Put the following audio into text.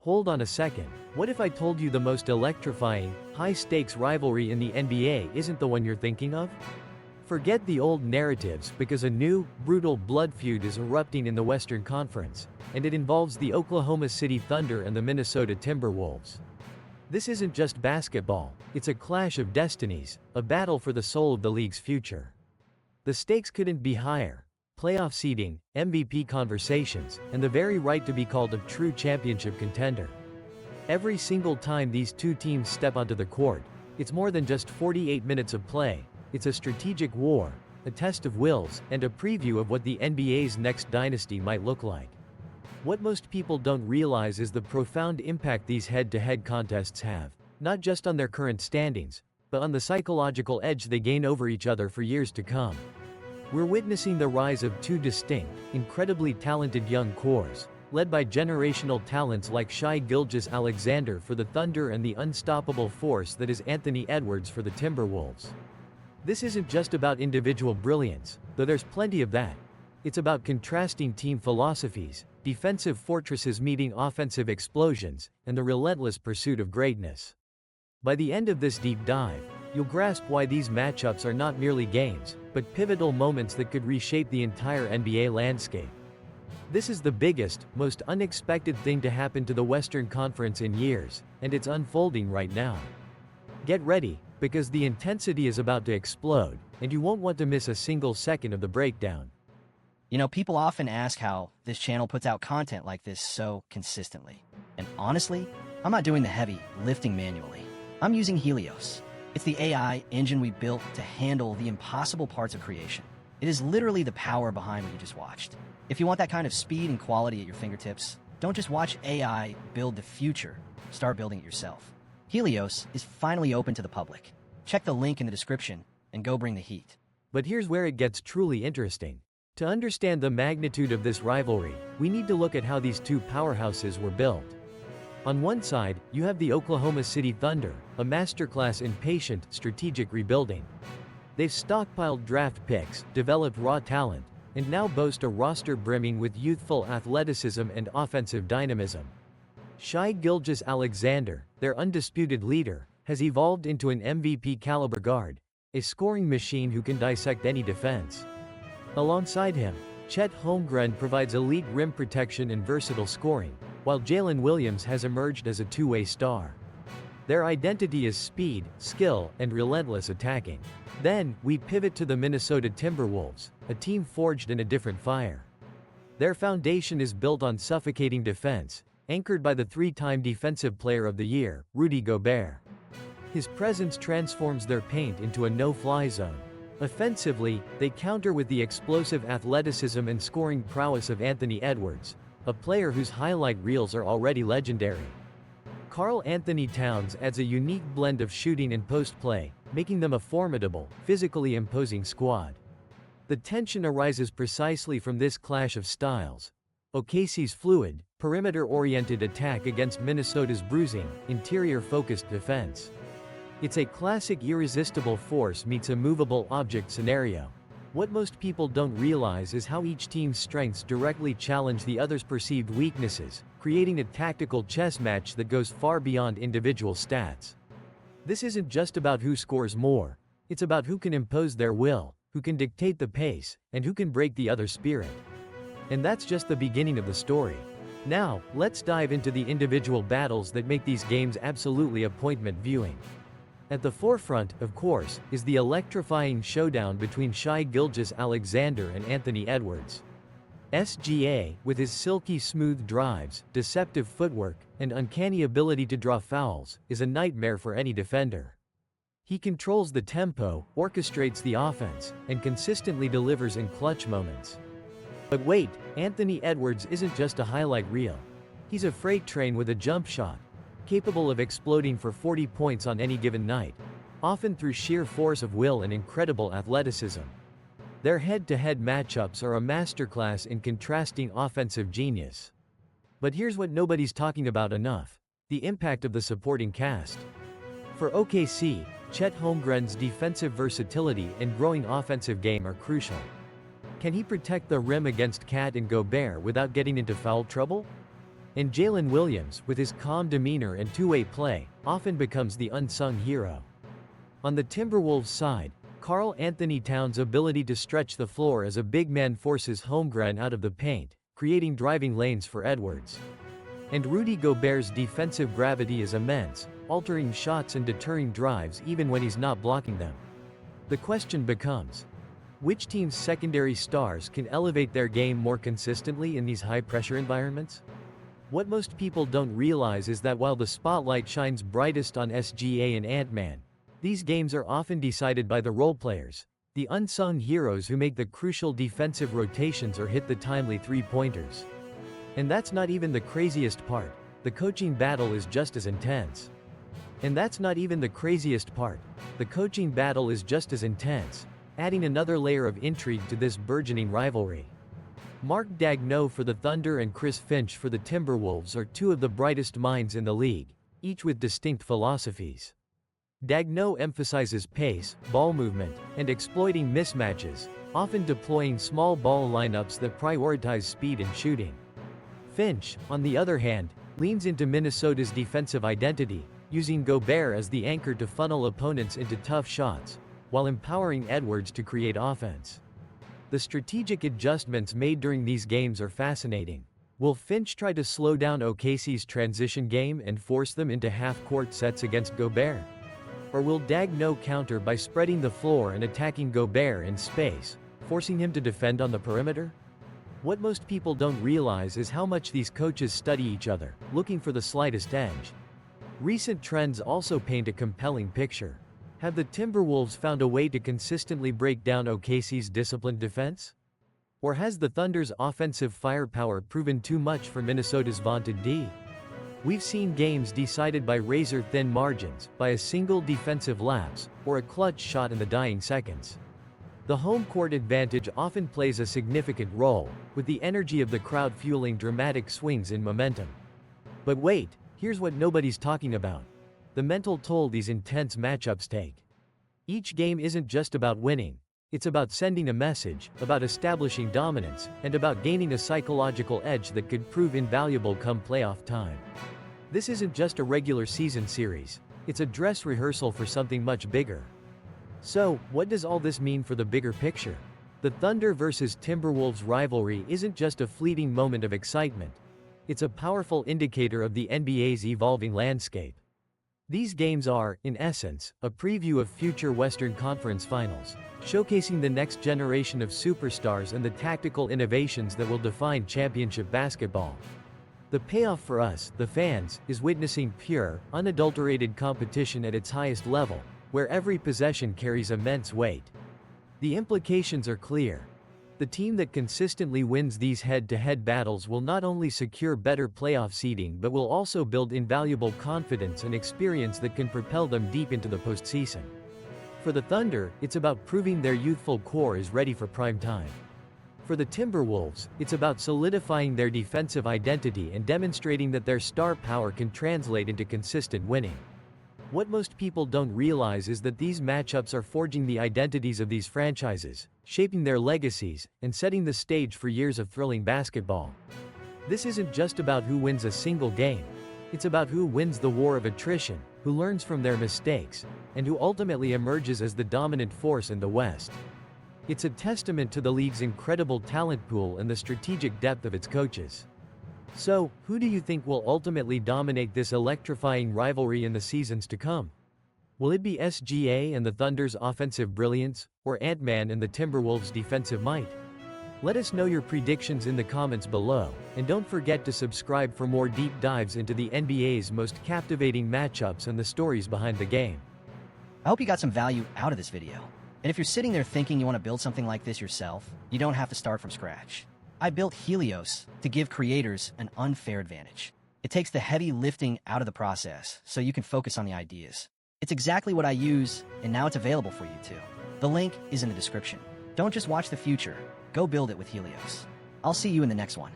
Hold on a second. What if I told you the most electrifying, high-stakes rivalry in the NBA isn't the one you're thinking of? Forget the old narratives because a new, brutal blood feud is erupting in the Western Conference, and it involves the Oklahoma City Thunder and the Minnesota Timberwolves. This isn't just basketball, it's a clash of destinies, a battle for the soul of the league's future. The stakes couldn't be higher. Playoff seeding, MVP conversations, and the very right to be called a true championship contender. Every single time these two teams step onto the court, it's more than just 48 minutes of play. It's a strategic war, a test of wills, and a preview of what the NBA's next dynasty might look like. What most people don't realize is the profound impact these head-to-head contests have, not just on their current standings, but on the psychological edge they gain over each other for years to come. We're witnessing the rise of two distinct, incredibly talented young cores, led by generational talents like Shai Gilgeous-Alexander for the Thunder and the unstoppable force that is Anthony Edwards for the Timberwolves. This isn't just about individual brilliance, though there's plenty of that. It's about contrasting team philosophies, defensive fortresses meeting offensive explosions, and the relentless pursuit of greatness. By the end of this deep dive, you'll grasp why these matchups are not merely games, but pivotal moments that could reshape the entire NBA landscape. This is the biggest, most unexpected thing to happen to the Western Conference in years, and it's unfolding right now. Get ready, because the intensity is about to explode, and you won't want to miss a single second of the breakdown. People often ask how this channel puts out content like this so consistently. And honestly, I'm not doing the heavy lifting manually. I'm using Helios. It's the AI engine we built to handle the impossible parts of creation. It is literally the power behind what you just watched. If you want that kind of speed and quality at your fingertips, don't just watch AI build the future, start building it yourself. Helios is finally open to the public. Check the link in the description and go bring the heat. But here's where it gets truly interesting. To understand the magnitude of this rivalry, we need to look at how these two powerhouses were built. On one side, you have the Oklahoma City Thunder, a masterclass in patient, strategic rebuilding. They've stockpiled draft picks, developed raw talent, and now boast a roster brimming with youthful athleticism and offensive dynamism. Shai Gilgeous-Alexander, their undisputed leader, has evolved into an MVP-caliber guard, a scoring machine who can dissect any defense. Alongside him, Chet Holmgren provides elite rim protection and versatile scoring, while Jalen Williams has emerged as a two-way star. Their identity is speed, skill, and relentless attacking. Then, we pivot to the Minnesota Timberwolves, a team forged in a different fire. Their foundation is built on suffocating defense, anchored by the three-time Defensive Player of the Year, Rudy Gobert. His presence transforms their paint into a no-fly zone. Offensively, they counter with the explosive athleticism and scoring prowess of Anthony Edwards, a player whose highlight reels are already legendary. Karl Anthony Towns adds a unique blend of shooting and post-play, making them a formidable, physically imposing squad. The tension arises precisely from this clash of styles. OKC's fluid, perimeter-oriented attack against Minnesota's bruising, interior-focused defense. It's a classic irresistible force meets a movable object scenario. What most people don't realize is how each team's strengths directly challenge the other's perceived weaknesses, creating a tactical chess match that goes far beyond individual stats. This isn't just about who scores more, it's about who can impose their will, who can dictate the pace, and who can break the other's spirit. And that's just the beginning of the story. Now, let's dive into the individual battles that make these games absolutely appointment viewing. At the forefront, of course, is the electrifying showdown between Shai Gilgeous-Alexander and Anthony Edwards. SGA, with his silky smooth drives, deceptive footwork, and uncanny ability to draw fouls, is a nightmare for any defender. He controls the tempo, orchestrates the offense, and consistently delivers in clutch moments. But wait, Anthony Edwards isn't just a highlight reel. He's a freight train with a jump shot, capable of exploding for 40 points on any given night, often through sheer force of will and incredible athleticism. Their head-to-head matchups are a masterclass in contrasting offensive genius. But here's what nobody's talking about enough: the impact of the supporting cast. For OKC, Chet Holmgren's defensive versatility and growing offensive game are crucial. Can he protect the rim against Cat and Gobert without getting into foul trouble? And Jalen Williams, with his calm demeanor and two-way play, often becomes the unsung hero. On the Timberwolves side, Karl Anthony Towns' ability to stretch the floor as a big man forces Holmgren out of the paint, creating driving lanes for Edwards. And Rudy Gobert's defensive gravity is immense, altering shots and deterring drives even when he's not blocking them. The question becomes, which team's secondary stars can elevate their game more consistently in these high-pressure environments? What most people don't realize is that while the spotlight shines brightest on SGA and Ant-Man, these games are often decided by the role players, the unsung heroes who make the crucial defensive rotations or hit the timely three-pointers. And that's not even the craziest part. The coaching battle is just as intense. And that's not even the craziest part. The coaching battle is just as intense, adding another layer of intrigue to this burgeoning rivalry. Mark Daigneault for the Thunder and Chris Finch for the Timberwolves are two of the brightest minds in the league, each with distinct philosophies. Daigneault emphasizes pace, ball movement, and exploiting mismatches, often deploying small ball lineups that prioritize speed and shooting. Finch, on the other hand, leans into Minnesota's defensive identity, using Gobert as the anchor to funnel opponents into tough shots, while empowering Edwards to create offense. The strategic adjustments made during these games are fascinating. Will Finch try to slow down OKC's transition game and force them into half-court sets against Gobert? Or will Daigneault counter by spreading the floor and attacking Gobert in space, forcing him to defend on the perimeter? What most people don't realize is how much these coaches study each other, looking for the slightest edge. Recent trends also paint a compelling picture. Have the Timberwolves found a way to consistently break down OKC's disciplined defense? Or has the Thunder's offensive firepower proven too much for Minnesota's vaunted D? We've seen games decided by razor-thin margins, by a single defensive lapse, or a clutch shot in the dying seconds. The home court advantage often plays a significant role, with the energy of the crowd fueling dramatic swings in momentum. But wait, here's what nobody's talking about: the mental toll these intense matchups take. Each game isn't just about winning. It's about sending a message, about establishing dominance, and about gaining a psychological edge that could prove invaluable come playoff time. This isn't just a regular season series. It's a dress rehearsal for something much bigger. So, what does all this mean for the bigger picture? The Thunder vs. Timberwolves rivalry isn't just a fleeting moment of excitement. It's a powerful indicator of the NBA's evolving landscape. These games are, in essence, a preview of future Western Conference Finals, showcasing the next generation of superstars and the tactical innovations that will define championship basketball. The payoff for us, the fans, is witnessing pure, unadulterated competition at its highest level, where every possession carries immense weight. The implications are clear. The team that consistently wins these head-to-head battles will not only secure better playoff seeding but will also build invaluable confidence and experience that can propel them deep into the postseason. For the Thunder, it's about proving their youthful core is ready for prime time. For the Timberwolves, it's about solidifying their defensive identity and demonstrating that their star power can translate into consistent winning. What most people don't realize is that these matchups are forging the identities of these franchises, shaping their legacies, and setting the stage for years of thrilling basketball. This isn't just about who wins a single game. It's about who wins the war of attrition, who learns from their mistakes, and who ultimately emerges as the dominant force in the West. It's a testament to the league's incredible talent pool and the strategic depth of its coaches. So, who do you think will ultimately dominate this electrifying rivalry in the seasons to come? Will it be SGA and the Thunder's offensive brilliance, or Ant-Man and the Timberwolves' defensive might? Let us know your predictions in the comments below, and don't forget to subscribe for more deep dives into the NBA's most captivating matchups and the stories behind the game. I hope you got some value out of this video. And if you're sitting there thinking you want to build something like this yourself, you don't have to start from scratch. I built Helios to give creators an unfair advantage. It takes the heavy lifting out of the process, so you can focus on the ideas. It's exactly what I use, and now it's available for you too. The link is in the description. Don't just watch the future, go build it with Helios. I'll see you in the next one.